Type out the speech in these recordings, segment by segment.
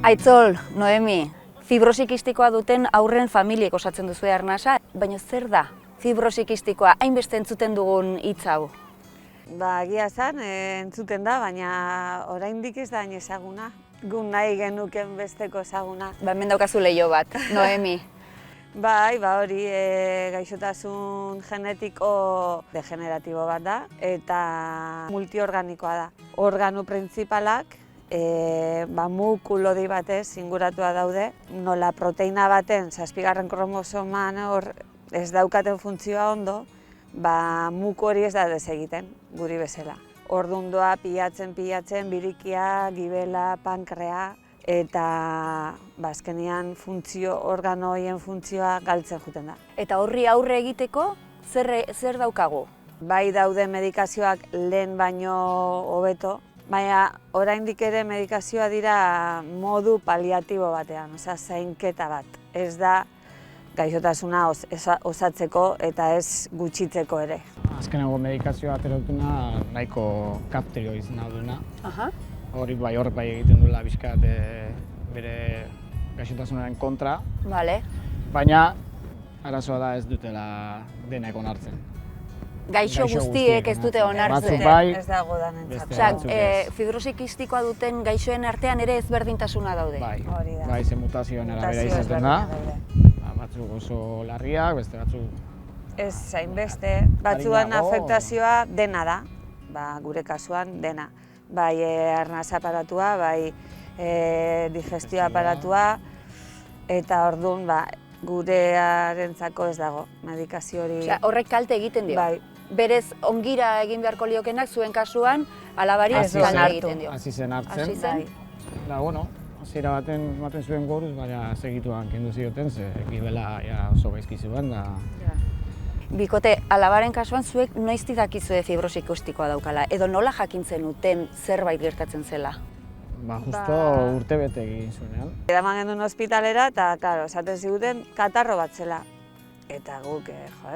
Aitzol, Noemi, fibrosikistikoa duten aurren familiek osatzen duzu arnasa, baina zer da fibrosikistikoa hainbeste entzuten dugun hitz hau? Egia esan, entzuten da, baina oraindik ez da hain ezaguna. Gu nahi genuken besteko ezaguna. Hemen daukazu leiho bat, Noemi. Bai, hori gaixotasun genetiko degeneratibo bat da eta multiorganikoa da. Organo printzipalak mukulodi batez inguratua daude, nola proteina baten 7. kromosoman ez daukaten funtzioa ondo, muku hori ez da desegiten, guri bezala. Orduan doa pilatzen, birikia, gibela, pankrea, eta azkenean organo horien funtzioa galtzen juten da. Eta horri aurre egiteko zer daukagu? Bai daude medikazioak lehen baino hobeto, baina oraindik ere medikazioa dira modu paliatibo batean, zainketa bat. Ez da gaixotasuna osatzeko eta ez gutxitzeko ere. Azkeneko medikazioa aterautuna nahiko kapterio izena duena. Horrek bai egiten duela bizkat bere gaixotasunaren kontra. Baina arazoa da ez dutela denek onartzen. Gaixo guztiek ez dute onartzen. Batzuk bai, ez dago danentzat. batzuk ez. Fibrosikistikoa duten gaixoen artean ere ezberdintasuna daude. Bai, ze mutazioen arabera izaten da. Batzuk oso larriak, beste batzuk ez hainbeste, batzuan afektazioa dena da, gure kasuan dena. Bai arnas aparatua, bai digestio aparatua, eta orduan gurearentzako ez dago medikazio hori. Horrek kalte egiten dio? Bai. Berez ongira egin beharko liokenak zuen kasuan, alabari ez kalte egiten dio? Hasi zen hartzen. Da, hasiera baten zuen goruz, baina segituan kendu zioten, ze gibela oso gaizki zuen da. Bikote, alabaren kasuan zuek noizti dakizue fibrosikistikoa daukala, edo nola jakintzen uten zerbait gertatzen zela? Justo urte bete egin zuenean. Eraman genuen ospitalera eta, esaten ziguten katarro bat zela. Eta guk,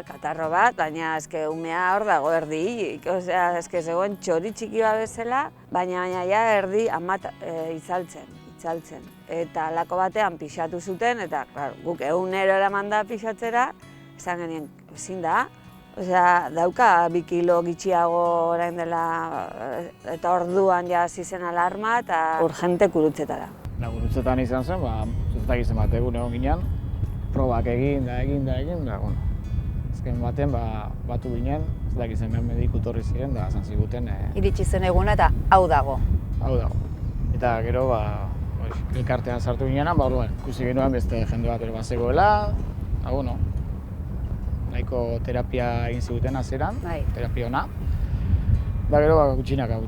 katarro bat, baina umea hor dago erdi hilik. Zegoen txori txiki bat bezala, baina erdi amat itzaltzen. Eta halako batean pixatu zuten, eta guk egunero eraman da pixatzera, esan genien, ezin da. Dauka 2 kilo gitxiago orain dela, eta orduan hasi zen alarma eta urgente gurutzetara. Gurutzetan izan zen, ez dakizen bat egun egon ginen, probak egin da, azken baten batu ginen, ez dakizen behar mediku torri ziren, da esan ziguten. Iritsi zen eguna eta hau dago. Hau dago. Eta gero, elkartean sartu ginen, ikusi genuen beste jende bat ere bazegoela, nahiko terapia egin ziguten azeran, terapia ona. Gero, gutxinaka.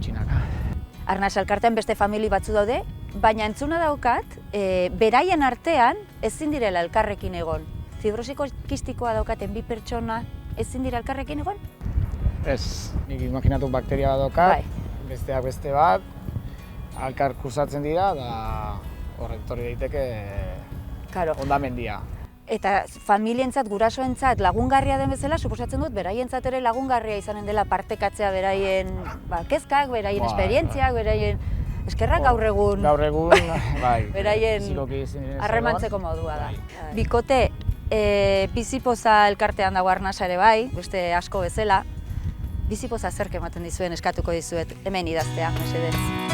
Arnas elkartean beste famili batzu daude, baina entzuna daukat, beraien artean ezin direla elkarrekin egon. Fibrosikistikoa daukaten 2 pertsona ezin dira elkarrekin egon? Ez, nik imaginatu bakteria bat daukat, besteak beste bat, alkar kursatzen dira, da horrek torri daiteke hondamendia. Eta familientzat, gurasoentzat lagungarria den bezala, suposatzen dut, beraientzat ere lagungarria izanen dela partekatzea beraien kezkak, beraien esperientziak, beraien eskerrak gaur egun, beraien harremantzeko modua da. Bikote, bizipoza elkartean dago arnasa ere bai, beste asko bezala, bizipoza zerk ematen dizuen eskatuko dizuet, hemen idaztea, mesedez.